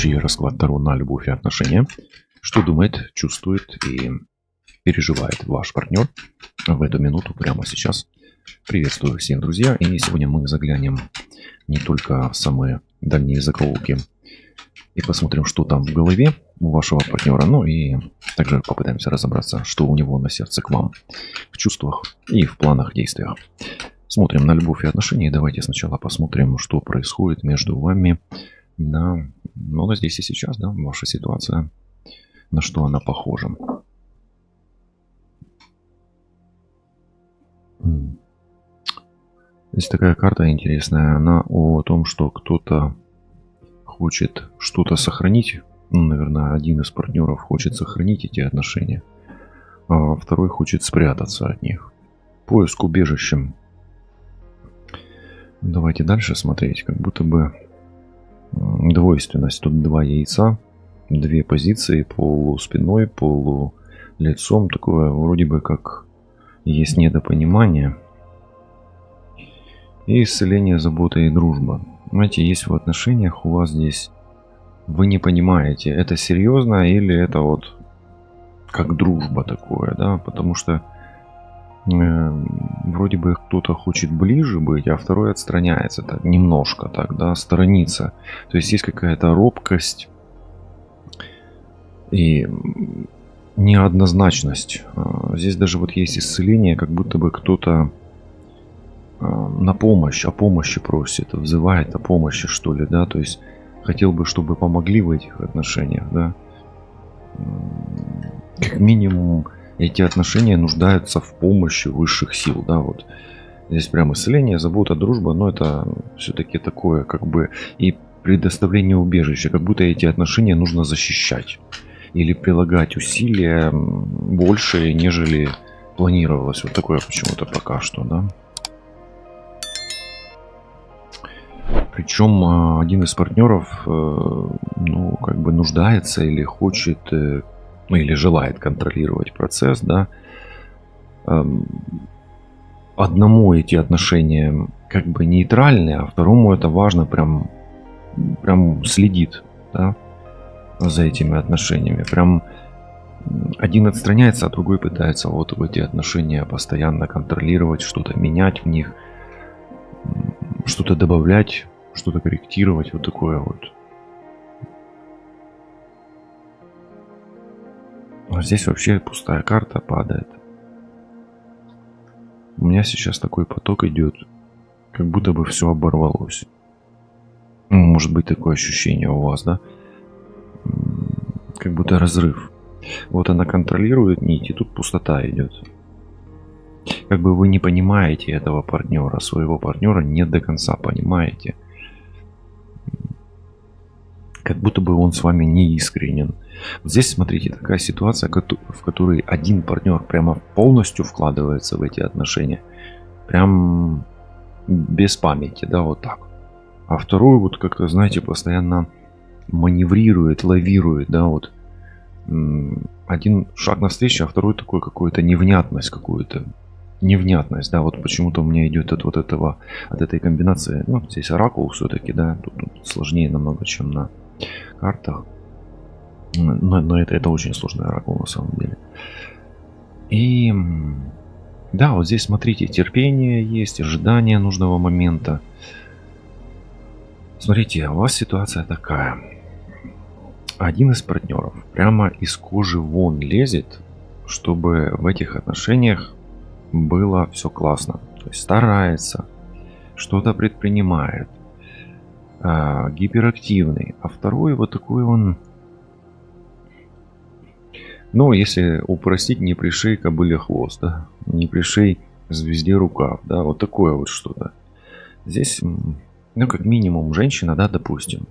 Общий расклад Таро на любовь и отношения. Что думает, чувствует и переживает ваш партнер в эту минуту, прямо сейчас. Приветствую всех, друзья. И сегодня мы заглянем не только в самые дальние закоулки и посмотрим, что там в голове у вашего партнера, но и также попытаемся разобраться, что у него на сердце к вам, в чувствах и в планах, действиях. Смотрим на любовь и отношения. Давайте сначала посмотрим, что происходит между вами на здесь и сейчас, да, ваша ситуация, на что она похожа. Здесь такая карта интересная, она о том, что кто-то хочет что-то сохранить. Наверное, один из партнеров хочет сохранить эти отношения, а второй хочет спрятаться от них. Поиск убежищем. Давайте дальше смотреть, как будто бы двойственность. Тут два яйца, две позиции, полуспиной, полулицом. Такое вроде бы как есть недопонимание. И исцеление, забота и дружба. Знаете, есть в отношениях у вас здесь, вы не понимаете, это серьезно или это вот как дружба такое, да, потому что вроде бы кто-то хочет ближе быть, а второй отстраняется так, немножко так, да, сторонится. То есть есть какая-то робкость и неоднозначность. Здесь даже вот есть исцеление, как будто бы кто-то на помощь, о помощи просит, взывает о помощи, что ли, да, то есть хотел бы, чтобы помогли в этих отношениях, да. Как минимум эти отношения нуждаются в помощи высших сил, да, вот. Здесь прям исцеление, забота, дружба, но это все-таки такое, как бы, и предоставление убежища, как будто эти отношения нужно защищать или прилагать усилия больше, нежели планировалось. Вот такое почему-то пока что, да. Причем один из партнеров, ну, как бы нуждается или хочет, ну, или желает контролировать процесс, да. Одному эти отношения как бы нейтральные, а второму это важно, прям следит, да, за этими отношениями. Прям один отстраняется, а другой пытается вот в эти отношения постоянно контролировать, что-то менять в них, что-то добавлять, что-то корректировать, вот такое вот. А здесь вообще пустая карта падает. У меня сейчас такой поток идет, как будто бы все оборвалось. Может быть такое ощущение у вас, да? Как будто разрыв. Вот она контролирует нить, и тут пустота идет. Как бы вы не понимаете этого партнера, своего партнера не до конца понимаете. Как будто бы он с вами не искренен. Вот здесь, смотрите, такая ситуация, в которой один партнер прямо полностью вкладывается в эти отношения. Прям без памяти, да, вот так. А второй вот как-то, знаете, постоянно маневрирует, лавирует, да, вот. Один шаг навстречу, а второй такой какую-то невнятность какую-то. Невнятность, да, вот почему-то у меня идет от этой комбинации. Ну, здесь оракул все-таки, да, тут сложнее намного, чем на картах. Но это очень сложный оракул на самом деле. И да, вот здесь смотрите, терпение есть, ожидание нужного момента. Смотрите, у вас ситуация такая. Один из партнеров прямо из кожи вон лезет, чтобы в этих отношениях было все классно. То есть старается, что-то предпринимает, гиперактивный. А второй вот такой он, ну, если упростить, не пришей кобыле хвост, да? Не пришей звезде рукав, да, вот такое вот что-то. Здесь, ну, как минимум, женщина, да, допустим,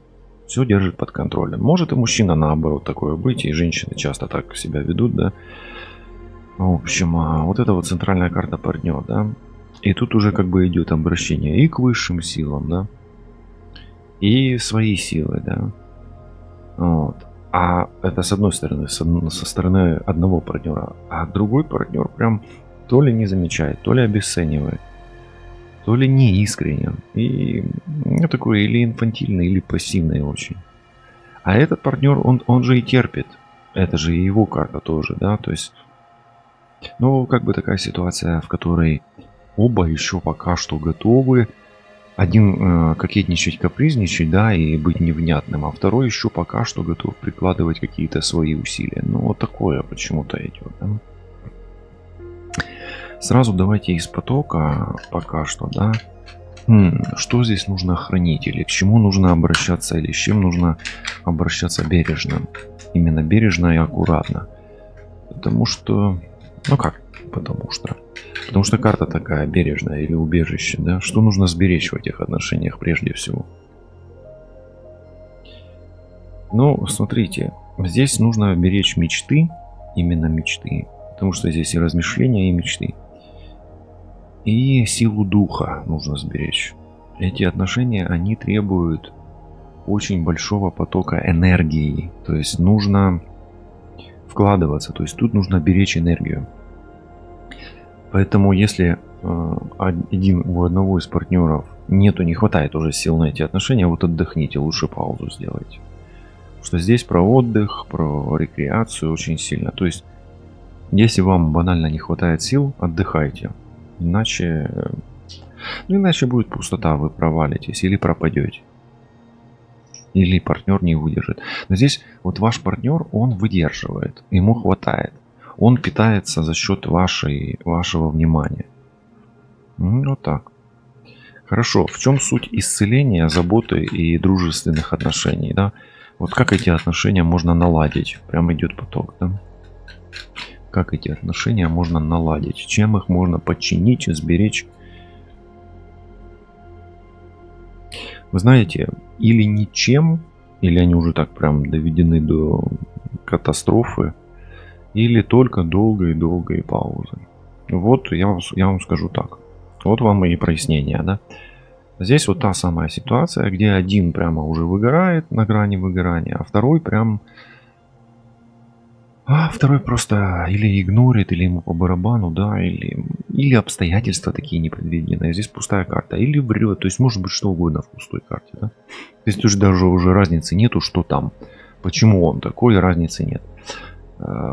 все держит под контролем. Может и мужчина наоборот такое быть, и женщины часто так себя ведут, да. В общем, вот это вот центральная карта партнер, да. И тут уже как бы идет обращение и к высшим силам, да, и свои силы, да. Вот. А это с одной стороны, со стороны одного партнера. А другой партнер прям то ли не замечает, то ли обесценивает, то ли не искренен. И ну, такой или инфантильный, или пассивный очень. А этот партнер, он же и терпит. Это же и его карта тоже, да, то есть, ну, как бы такая ситуация, в которой оба еще пока что готовы. Один кокетничать, капризничать, да, и быть невнятным, а второй еще пока что готов прикладывать какие-то свои усилия. Ну, вот такое почему-то идет, да. Сразу давайте из потока пока что, да. Что здесь нужно хранить, или к чему нужно обращаться, или с чем нужно обращаться бережно. Именно бережно и аккуратно. Потому что... Ну как? Потому что карта такая бережная или убежище, да? Что нужно сберечь в этих отношениях прежде всего? Ну, смотрите, здесь нужно беречь мечты, именно мечты. Потому что здесь и размышления, и мечты. И силу духа нужно сберечь. Эти отношения, они требуют очень большого потока энергии. То есть нужно вкладываться. То есть тут нужно беречь энергию. Поэтому если у одного из партнеров не хватает уже сил на эти отношения, вот отдохните, лучше паузу сделайте. Потому что здесь про отдых, про рекреацию очень сильно. То есть, если вам банально не хватает сил, отдыхайте. Иначе будет пустота, вы провалитесь или пропадете. Или партнер не выдержит. Но здесь вот ваш партнер, он выдерживает, ему хватает. Он питается за счет вашего внимания. Вот так. Хорошо. В чем суть исцеления, заботы и дружественных отношений, да? Вот как эти отношения можно наладить? Прям идет поток, да? Как эти отношения можно наладить? Чем их можно подчинить, сберечь? Вы знаете, или ничем, или они уже так прям доведены до катастрофы, или только долгой паузы. Вот я вам скажу так. Вот вам и прояснения, да? Здесь вот та самая ситуация, где один прямо уже выгорает, на грани выгорания, а второй просто или игнорит, или ему по барабану, да, или обстоятельства такие непредвиденные. Здесь пустая карта. Или врет. То есть может быть что угодно в пустой карте, да. То есть тут даже уже разницы нету, что там. Почему он такой, разницы нет.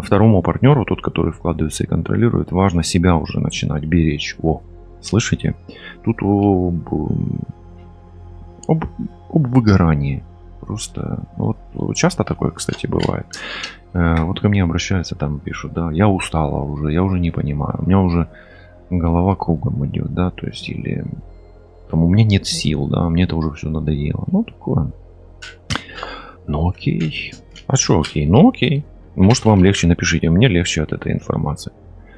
Второму партнеру, тот, который вкладывается и контролирует, важно себя уже начинать беречь. О, слышите? Тут об выгорании. Просто вот часто такое, кстати, бывает. Вот ко мне обращаются, там пишут, да, я устала уже, я уже не понимаю, у меня уже голова кругом идет, да, то есть, или там у меня нет сил, да, мне это уже все надоело. Ну, такое. Ну, окей. А что окей? Ну, окей. Может, вам легче, напишите, мне легче от этой информации.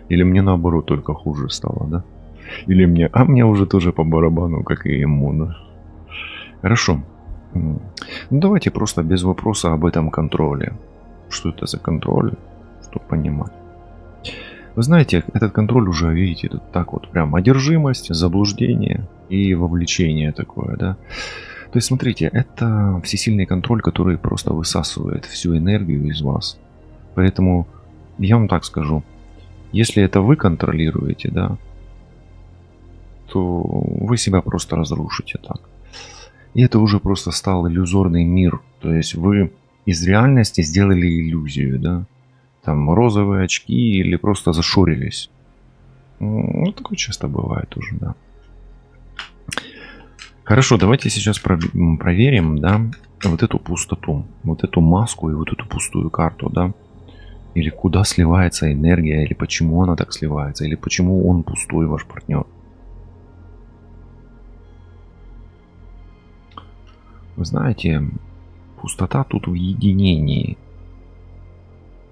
Или мне наоборот только хуже стало, да? Или мне уже тоже по барабану, как и ему, да? Хорошо. Ну, давайте просто без вопроса об этом контроле. Что это за контроль, чтобы понимать. Вы знаете, этот контроль уже, видите, тут так вот прям одержимость, заблуждение и вовлечение такое, да. То есть, смотрите, это всесильный контроль, который просто высасывает всю энергию из вас. Поэтому я вам так скажу, если это вы контролируете, да, то вы себя просто разрушите так. И это уже просто стал иллюзорный мир. То есть вы из реальности сделали иллюзию, да. Там розовые очки или просто зашорились. Ну, такое часто бывает уже, да. Хорошо, давайте сейчас проверим, да, вот эту пустоту, вот эту маску и вот эту пустую карту, да. Или куда сливается энергия, или почему она так сливается, или почему он пустой, ваш партнер. Вы знаете, пустота тут в единении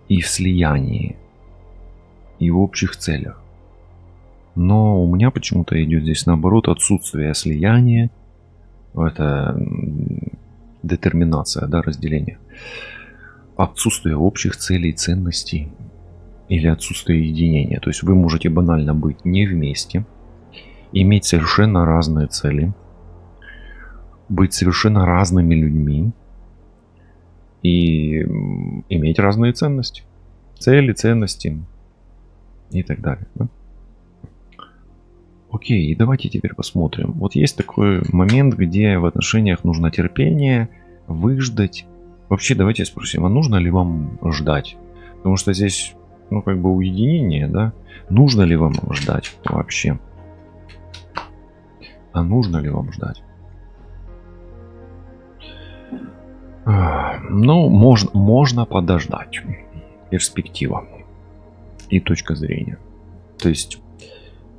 и в слиянии, и в общих целях. Но у меня почему-то идет здесь наоборот отсутствие слияния. Это детерминация, да, разделение. Отсутствие общих целей, ценностей или отсутствие единения. То есть вы можете банально быть не вместе, иметь совершенно разные цели, быть совершенно разными людьми и иметь разные ценности. Цели, ценности и так далее. Да? Окей, и давайте теперь посмотрим. Вот есть такой момент, где в отношениях нужно терпение, выждать Вообще, давайте спросим, а нужно ли вам ждать? Потому что здесь, ну, как бы уединение, да? Нужно ли вам ждать вообще? А нужно ли вам ждать? Ну, можно подождать. Перспектива и точка зрения. То есть,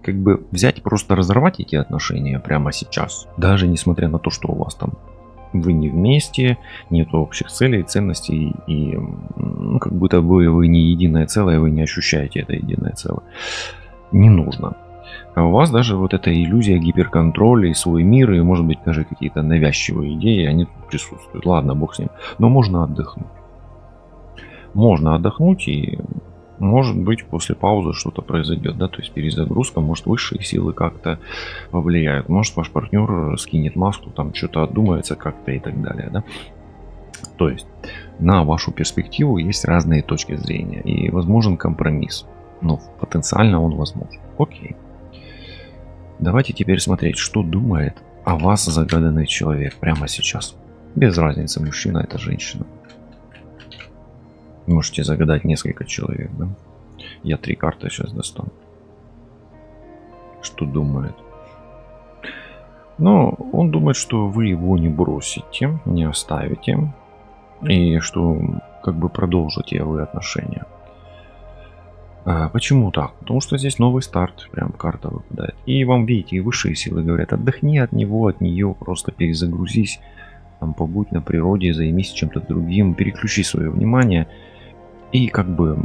как бы взять и просто разорвать эти отношения прямо сейчас, даже несмотря на то, что у вас там вы не вместе, нет общих целей, ценностей, и ну, как будто бы вы не единое целое, вы не ощущаете это единое целое. Не нужно. А у вас даже вот эта иллюзия гиперконтроля и свой мир, и может быть даже какие-то навязчивые идеи, они тут присутствуют. Ладно, бог с ним. Но можно отдохнуть. Можно отдохнуть, и может быть после паузы что-то произойдет, да, то есть перезагрузка, может высшие силы как-то повлияют, может ваш партнер скинет маску, там что-то отдумается как-то и так далее, да. То есть на вашу перспективу есть разные точки зрения и возможен компромисс, но потенциально он возможен. Окей. Давайте теперь смотреть, что думает о вас загаданный человек прямо сейчас. Без разницы, мужчина это женщина. Можете загадать несколько человек, да? Я 3 карты сейчас достану. Что думает? Ну, он думает, что вы его не бросите, не оставите. И что как бы продолжите вы отношения. Почему так? Потому что здесь новый старт, прям карта выпадает. И вам, видите, и высшие силы говорят, отдохни от него, от нее, просто перезагрузись, там, побудь на природе, займись чем-то другим, переключи свое внимание. И как бы,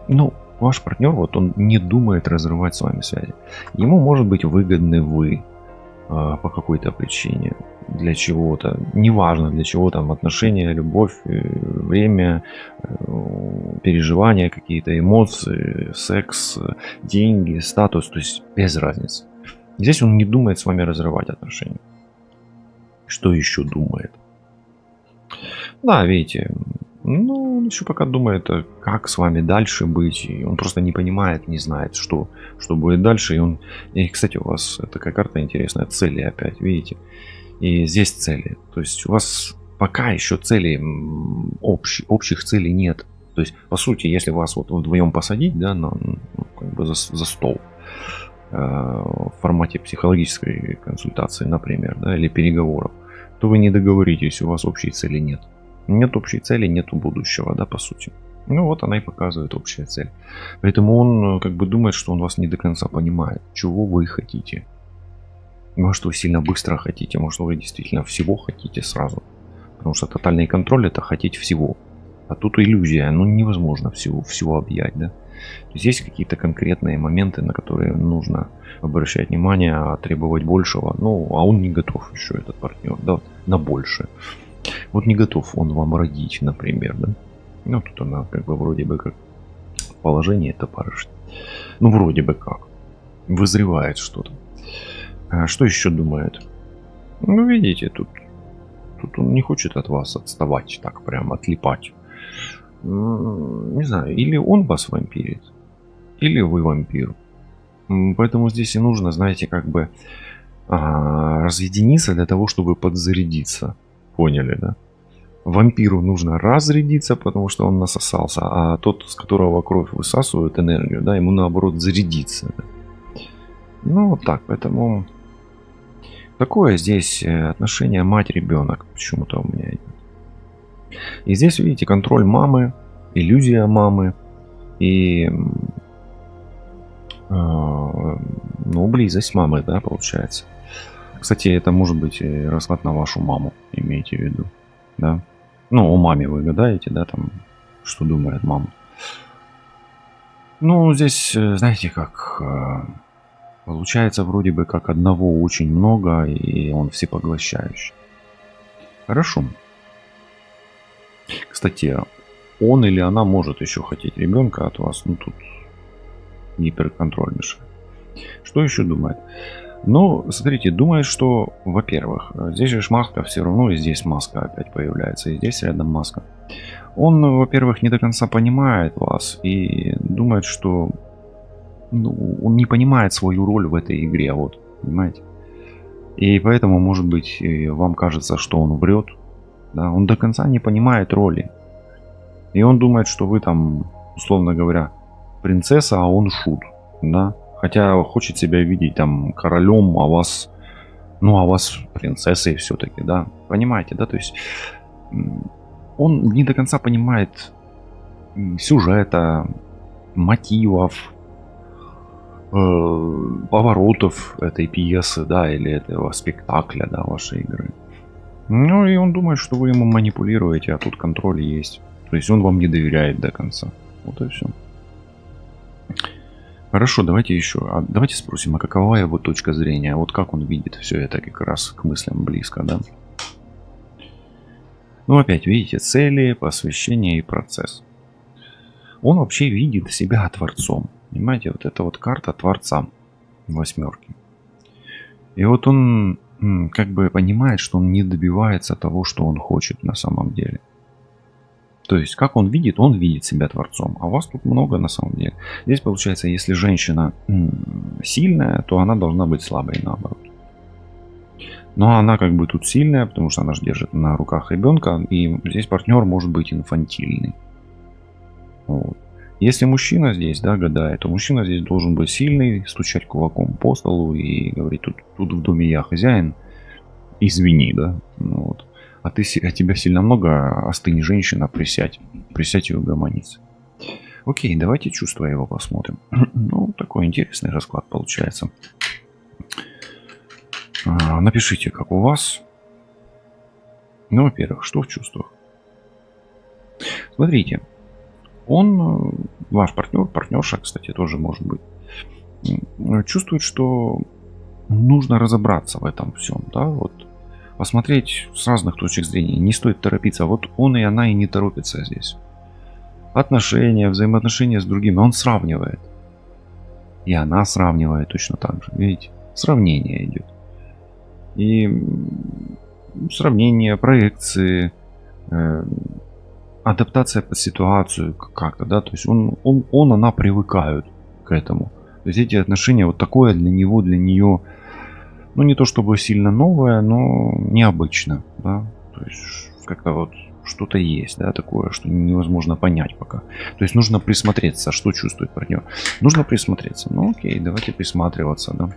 ну, ваш партнер, вот он не думает разрывать с вами связи. Ему может быть выгодны вы по какой-то причине, для чего-то, неважно для чего там, отношения, любовь, время, переживания, какие-то эмоции, секс, деньги, статус, то есть без разницы. Здесь он не думает с вами разрывать отношения. Что еще думает? Да, видите, ну, он еще пока думает, как с вами дальше быть. И он просто не понимает, не знает, что будет дальше. И, кстати, у вас такая карта интересная. Цели опять, видите? И здесь цели. То есть у вас пока еще целей, общих целей нет. То есть, по сути, если вас вот вдвоем посадить, да, как бы за стол, в формате психологической консультации, например, да, или переговоров, то вы не договоритесь, у вас общей цели нет. Нет общей цели, нету будущего, да, по сути. Ну вот она и показывает общая цель. Поэтому он как бы думает, что он вас не до конца понимает, чего вы хотите. Может, вы сильно быстро хотите, может, вы действительно всего хотите сразу. Потому что тотальный контроль — это хотеть всего. А тут иллюзия, ну невозможно всего объять, да. То есть есть какие-то конкретные моменты, на которые нужно обращать внимание, требовать большего. Ну, а он не готов еще, этот партнер, да, на большее. Вот не готов он вам родить, например, да. Ну, тут она как бы вроде бы как в положении топорышит. Ну, вроде бы как. Вызревает что-то. А что еще думает? Ну, видите, тут он не хочет от вас отставать, так прям отлипать. Не знаю, или он вас вампирит, или вы вампир. Поэтому здесь и нужно, знаете, как бы разъединиться для того, чтобы подзарядиться. Поняли, да? Вампиру нужно разрядиться, потому что он насосался, а тот, с которого кровь высасывает энергию, да, ему наоборот зарядиться. Да? Ну, вот так, поэтому такое здесь отношение мать-ребенок почему-то у меня идет. И здесь, видите, контроль мамы, иллюзия мамы и ну, близость мамы, да, получается. Кстати, это может быть расклад на вашу маму, имейте в виду, да. Ну, о маме вы гадаете, да, там, что думает мама. Ну, здесь, знаете, как получается вроде бы как одного очень много, и он всепоглощающий. Хорошо. Кстати, он или она может еще хотеть ребенка от вас, ну, тут гиперконтроль мешает. Что еще думает? Ну, смотрите, думает, что, во-первых, здесь же маска все равно, и здесь маска опять появляется, и здесь рядом маска. Он, во-первых, не до конца понимает вас и думает, что он не понимает свою роль в этой игре, вот, понимаете? И поэтому, может быть, вам кажется, что он врет, Да? Он до конца не понимает роли. И он думает, что вы там, условно говоря, принцесса, а он шут. Да? Хотя хочет себя видеть там королем, а вас, ну, а вас принцессой все-таки, да. Понимаете, да? То есть он не до конца понимает сюжета, мотивов, поворотов этой пьесы, да, или этого спектакля, да, вашей игры. Ну и он думает, что вы ему манипулируете, а тут контроль есть. То есть он вам не доверяет до конца. Вот и все. Хорошо, давайте еще. Давайте спросим, а какова его точка зрения? Вот как он видит все это как раз к мыслям близко, да? Ну опять, видите, цели, посвящение и процесс. Он вообще видит себя творцом. Понимаете, вот это вот карта творца восьмерки. И вот он как бы понимает, что он не добивается того, что он хочет на самом деле. То есть, как он видит себя творцом. А вас тут много на самом деле. Здесь получается, если женщина сильная, то она должна быть слабой наоборот. Но она как бы тут сильная, потому что она же держит на руках ребенка. И здесь партнер может быть инфантильный. Вот. Если мужчина здесь, да, гадает, то мужчина здесь должен быть сильный, стучать кулаком по столу и говорить, тут в доме я хозяин, извини, да. Вот. А тебя сильно много, остынь, женщина, присядь и угомонись. Окей, давайте чувства его посмотрим. Ну, такой интересный расклад получается. Напишите, как у вас. Ну, во-первых, что в чувствах? Смотрите. Он, ваш партнер, партнерша, кстати, тоже может быть, чувствует, что нужно разобраться в этом всем, да, вот посмотреть с разных точек зрения, не стоит торопиться, вот он и она и не торопится здесь. Отношения, взаимоотношения с другими, он сравнивает. И она сравнивает точно так же, видите, сравнение идет. И сравнение, проекции, адаптация под ситуацию как-то, да, то есть она привыкают к этому. То есть эти отношения, вот такое для него, для нее, ну не то чтобы сильно новое, но необычно, да, то есть как-то вот что-то есть, да, такое, что невозможно понять пока. То есть нужно присмотреться, что чувствует партнер. Нужно присмотреться. Ну окей, давайте присматриваться, да.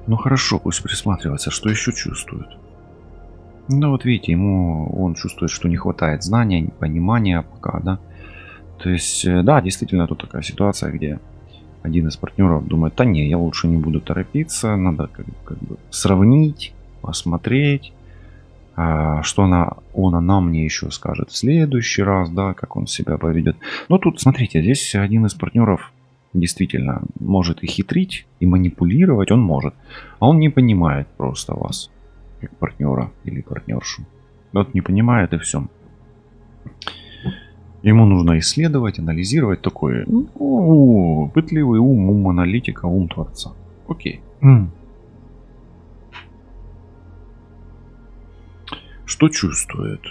Ну хорошо, пусть присматривается, что еще чувствует. Ну вот видите, он чувствует, что не хватает знаний, понимания пока, да. То есть, да, действительно тут такая ситуация, где один из партнеров думает, да не, я лучше не буду торопиться, надо как бы сравнить, посмотреть, что она мне еще скажет в следующий раз, да, как он себя поведет. Но тут, смотрите, здесь один из партнеров действительно может и хитрить, и манипулировать, он может, а он не понимает просто вас как партнера или партнершу. Вот не понимает и все. Ему нужно исследовать, анализировать такое. Пытливый ум аналитика, ум творца. Окей. Что чувствует?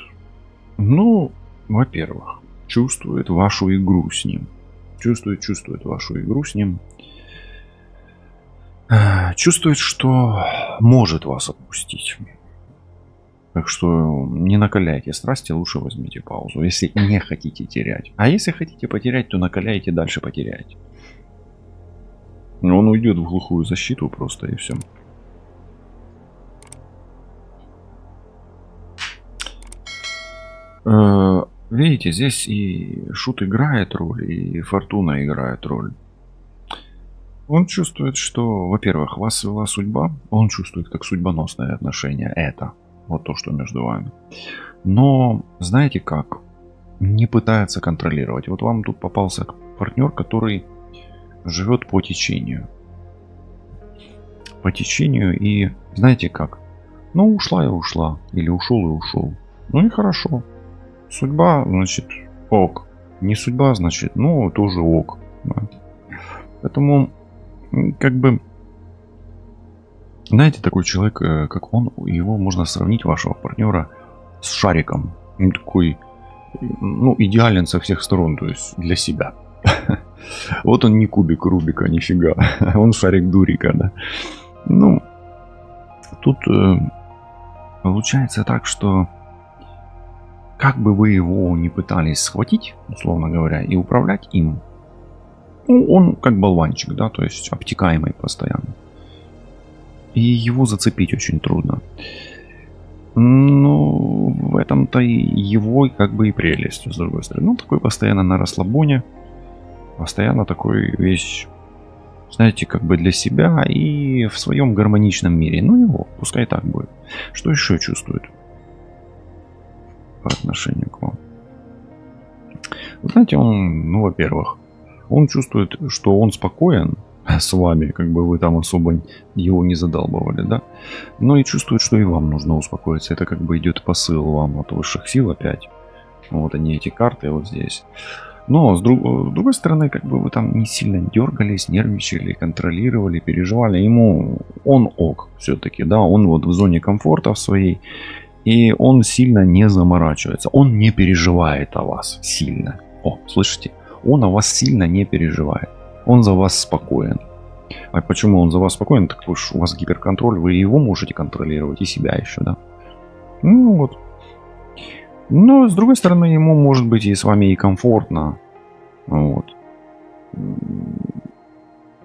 Ну, во-первых, чувствует вашу игру с ним. Чувствует вашу игру с ним. Чувствует, что может вас отпустить. Так что не накаляйте страсти, лучше возьмите паузу, если не хотите терять. А если хотите потерять, то накаляйте, дальше потеряете. Он уйдет в глухую защиту просто и все. Видите, здесь и шут играет роль, и фортуна играет роль. Он чувствует, что, во-первых, вас свела судьба. Он чувствует как судьбоносное отношение. Это вот то, что между вами. Но, знаете как? Не пытается контролировать. Вот вам тут попался партнер, который живет по течению. По течению и, знаете как? Ну, ушла и ушла. Или ушел и ушел. Ну и хорошо. Судьба, значит, ок. Не судьба, значит, ну, тоже ок. Да. Поэтому как бы, знаете, такой человек, как он, его можно сравнить, вашего партнера, с шариком. Он такой, ну, идеален со всех сторон, то есть для себя. Вот он не кубик Рубика, нифига. Он шарик Дурика, да. Ну, тут получается так, что как бы вы его не пытались схватить, условно говоря, и управлять им, ну, он как болванчик, да, то есть обтекаемый постоянно. И его зацепить очень трудно. Ну, в этом-то и его как бы и прелесть, с другой стороны. Ну, такой постоянно на расслабоне, постоянно такой весь, знаете, как бы для себя и в своем гармоничном мире. Ну, его, пускай так будет. Что еще чувствует по отношению к вам? Знаете, он, ну, во-первых, он чувствует, что он спокоен с вами, как бы вы там особо его не задалбывали, да? Но и чувствует, что и вам нужно успокоиться. Это как бы идет посыл вам от высших сил опять. Вот они, эти карты вот здесь. Но с другой стороны, как бы вы там не сильно дергались, нервничали, контролировали, переживали. Ему он ок все-таки, да, он вот в зоне комфорта в своей. И он сильно не заморачивается. Он не переживает о вас сильно. О, слышите? Он о вас сильно не переживает. Он за вас спокоен. А почему он за вас спокоен? Так уж у вас гиперконтроль, вы его можете контролировать, и себя еще, да? Ну вот. Но с другой стороны, ему может быть и с вами и комфортно. Вот.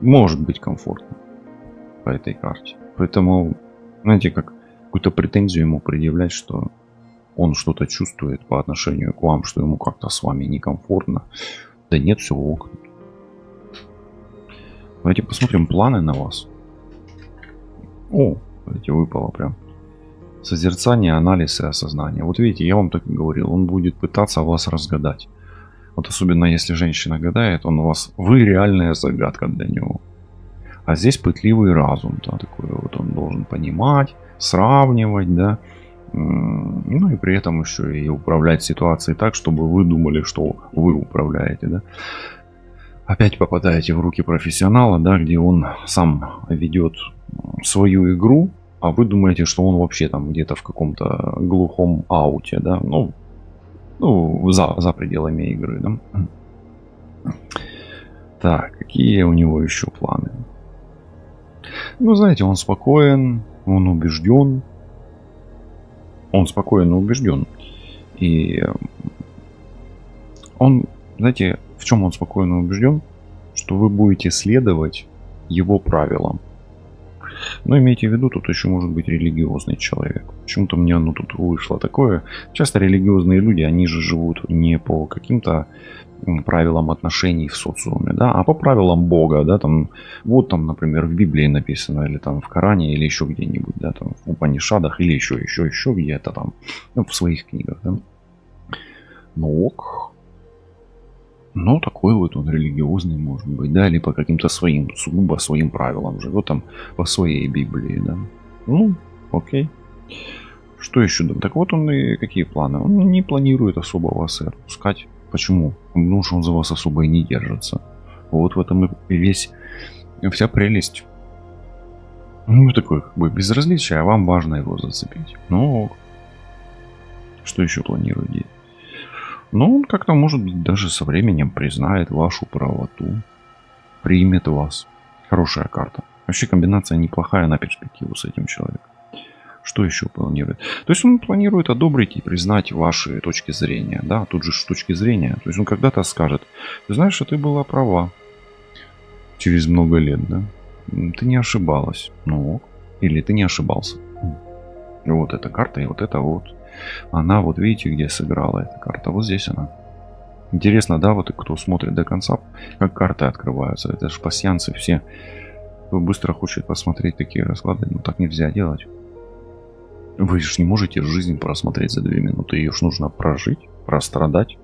Может быть комфортно по этой карте. Поэтому, знаете, как какую-то претензию ему предъявлять, что он что-то чувствует по отношению к вам, что ему как-то с вами некомфортно. Да нет, все ок. Давайте посмотрим планы на вас. О, смотрите, выпало прям. Созерцание, анализ и осознание. Вот видите, я вам так и говорил, он будет пытаться вас разгадать. Вот особенно если женщина гадает, он у вас, вы реальная загадка для него. А здесь пытливый разум, да, такой вот он должен понимать, сравнивать, да. Ну и при этом еще и управлять ситуацией так, чтобы вы думали, что вы управляете, да. Опять попадаете в руки профессионала, да, где он сам ведет свою игру, а вы думаете, что он вообще там где-то в каком-то глухом ауте, да, ну за пределами игры, да. Так, какие у него еще планы? Ну, знаете, он спокоен, он убежден. Он спокоен и убежден. И он, знаете, в чем он спокойно убежден? Что вы будете следовать его правилам. Но имейте в виду, тут еще может быть религиозный человек. Почему-то мне оно тут вышло такое. Часто религиозные люди, они же живут не по каким-то правилам отношений в социуме, да, а по правилам Бога, да, там, вот там, например, в Библии написано, или там в Коране, или еще где-нибудь, да, там, в Упанишадах, или еще где-то там, ну, в своих книгах, да. Ну ок. Ну, такой вот он религиозный, может быть, да, или по каким-то своим, сугубо своим правилам живет там по своей Библии, да. Ну, окей. Что еще? Так вот он и какие планы? Он не планирует особо вас и отпускать. Почему? Потому что он за вас особо и не держится. Вот в этом и вся прелесть. Ну, такое как бы безразличие, а вам важно его зацепить. Ну, что еще планирует делать? Ну, он как-то, может быть, даже со временем признает вашу правоту. Примет вас. Хорошая карта. Вообще комбинация неплохая на перспективу с этим человеком. Что еще планирует? То есть он планирует одобрить и признать ваши точки зрения. Да, тут же с точки зрения. То есть он когда-то скажет, ты знаешь, что ты была права. Через много лет, да. Ты не ошибалась. Ну, или ты не ошибался. И вот эта карта, и вот эта вот. Она, вот видите, где сыграла эта карта. Вот здесь она. Интересно, да, вот кто смотрит до конца, как карты открываются. Это же пасьянцы все. Кто быстро хочет посмотреть такие расклады, но так нельзя делать. Вы же не можете жизнь просмотреть за 2 минуты. Ее ж нужно прожить, прострадать.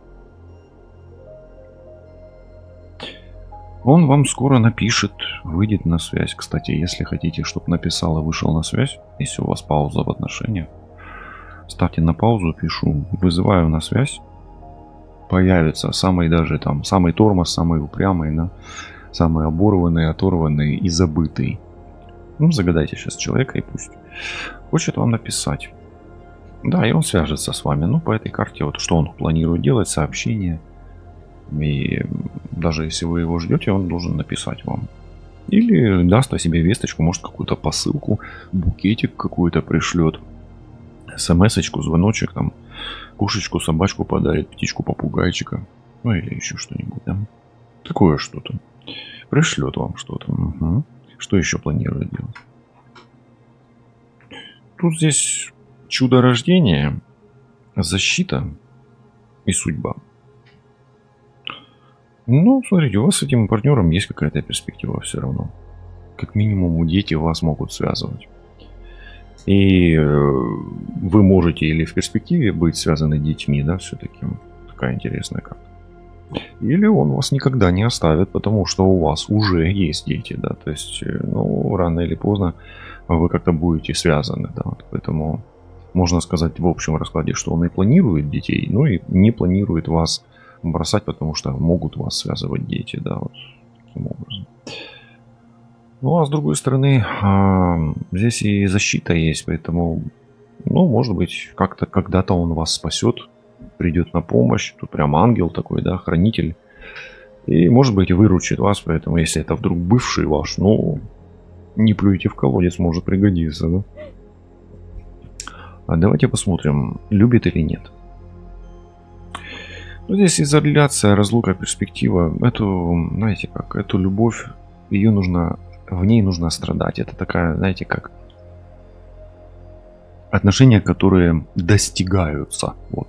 Он вам скоро напишет, выйдет на связь. Кстати, если хотите, чтобы написал и вышел на связь, если у вас пауза в отношениях, ставьте на паузу, пишу, вызываю на связь. Появится самый даже там, самый тормоз, самый упрямый, да, самый оборванный, оторванный и забытый. Ну, загадайте сейчас человека и пусть хочет вам написать. Да, и он свяжется с вами. Ну, по этой карте, вот что он планирует делать, сообщение. И даже если вы его ждете, он должен написать вам. Или даст о себе весточку, может какую-то посылку, букетик какой-то пришлет. СМС-очку, звоночек там. Кошечку, собачку подарит, птичку, попугайчика. Ну или еще что-нибудь, да? Такое что-то. Пришлет вам что-то. Угу. Что еще планирует делать? Тут здесь чудо рождения, защита и судьба. Ну, смотрите, у вас с этим партнером есть какая-то перспектива все равно. Как минимум, дети вас могут связывать. И вы можете или в перспективе быть связаны детьми, да, все-таки. Такая интересная карта. Или он вас никогда не оставит, потому что у вас уже есть дети, да. То есть, ну, рано или поздно вы как-то будете связаны, да. Вот поэтому можно сказать в общем раскладе, что он и планирует детей, но и не планирует вас бросать, потому что могут вас связывать дети, да, вот таким образом. Ну, а с другой стороны, здесь и защита есть, поэтому, ну, может быть, как-то когда-то он вас спасет, придет на помощь. Тут прям ангел такой, да, хранитель. И, может быть, выручит вас, поэтому, если это вдруг бывший ваш, ну, не плюйте в колодец, может пригодиться, да. А давайте посмотрим, любит или нет. Ну, здесь изоляция, разлука, перспектива. Эту, знаете как, эту любовь, ее нужно, в ней нужно страдать. Это такая, знаете как, отношения, которые достигаются. Вот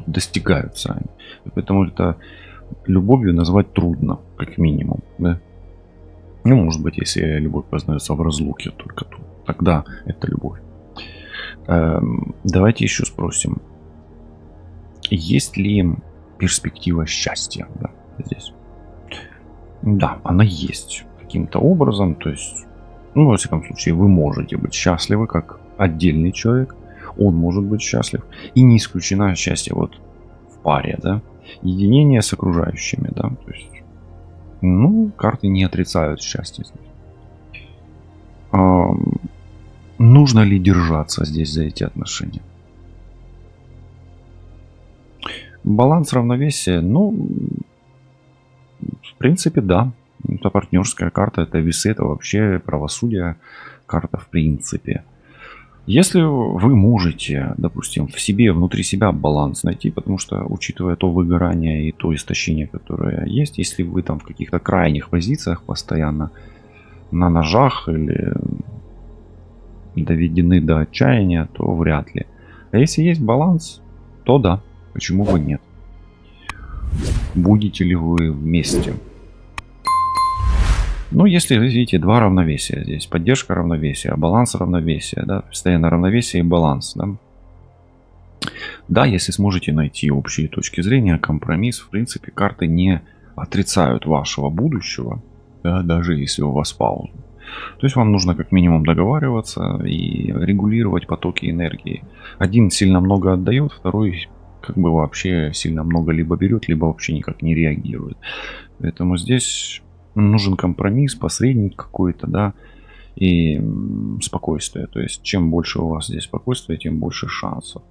достигаются они. Поэтому это любовью назвать трудно, как минимум. Да? Ну, может быть, если любовь познается в разлуке, только тут. Тогда это любовь. Давайте еще спросим. Есть ли перспектива счастья, да, здесь? Да, она есть каким-то образом. То есть, ну, во всяком случае, вы можете быть счастливы как отдельный человек. Он может быть счастлив. И не исключено счастье вот в паре, да. Единение с окружающими, да. То есть, ну, карты не отрицают счастье. Нужно ли держаться здесь за эти отношения? Баланс, равновесия, ну, в принципе, да. Это партнерская карта, это весы, это вообще правосудие карта в принципе. Если вы можете, допустим, в себе, внутри себя баланс найти, потому что, учитывая то выгорание и то истощение, которое есть, если вы там в каких-то крайних позициях постоянно на ножах или доведены до отчаяния, то вряд ли. А если есть баланс, то да, почему бы нет. Будете ли вы вместе? Ну, если, видите, два равновесия здесь. Поддержка равновесия, баланс равновесия, да, постоянно равновесие и баланс, да. Да, если сможете найти общие точки зрения, компромисс, в принципе, карты не отрицают вашего будущего, да, даже если у вас пауза. То есть вам нужно как минимум договариваться и регулировать потоки энергии. Один сильно много отдает, второй как бы вообще сильно много либо берет, либо вообще никак не реагирует. Поэтому здесь нужен компромисс, посредник какой-то, да, и спокойствие. То есть чем больше у вас здесь спокойствия, тем больше шансов.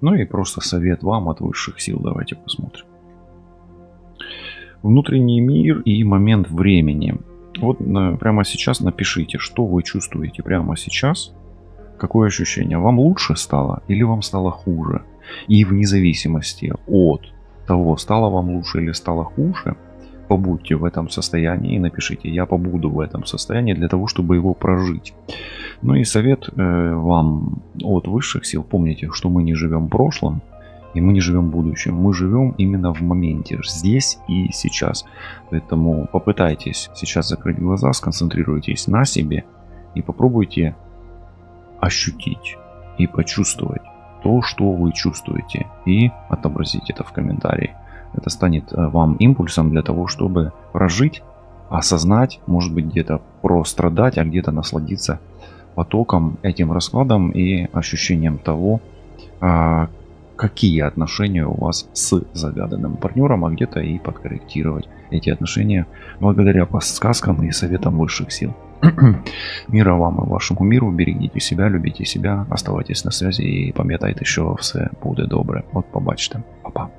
Ну и просто совет вам от высших сил. Давайте посмотрим. Внутренний мир и момент времени. Вот прямо сейчас напишите, что вы чувствуете прямо сейчас. Какое ощущение? Вам лучше стало или вам стало хуже? И вне зависимости от того, стало вам лучше или стало хуже, побудьте в этом состоянии и напишите: я побуду в этом состоянии для того, чтобы его прожить. Ну и совет вам от высших сил. Помните, что мы не живем в прошлом и мы не живем в будущем. Мы живем именно в моменте, здесь и сейчас. Поэтому попытайтесь сейчас закрыть глаза, сконцентрируйтесь на себе и попробуйте ощутить и почувствовать то, что вы чувствуете, и отобразить это в комментарии. Это станет вам импульсом для того, чтобы прожить, осознать, может быть, где-то прострадать, а где-то насладиться потоком, этим раскладом и ощущением того, какие отношения у вас с загаданным партнером, а где-то и подкорректировать эти отношения благодаря подсказкам и советам высших сил. Мира вам і вашому миру, берегите себя, любите себя, оставайтесь на связи і пам'ятайте, що все буде добре. От побачите. Па-па.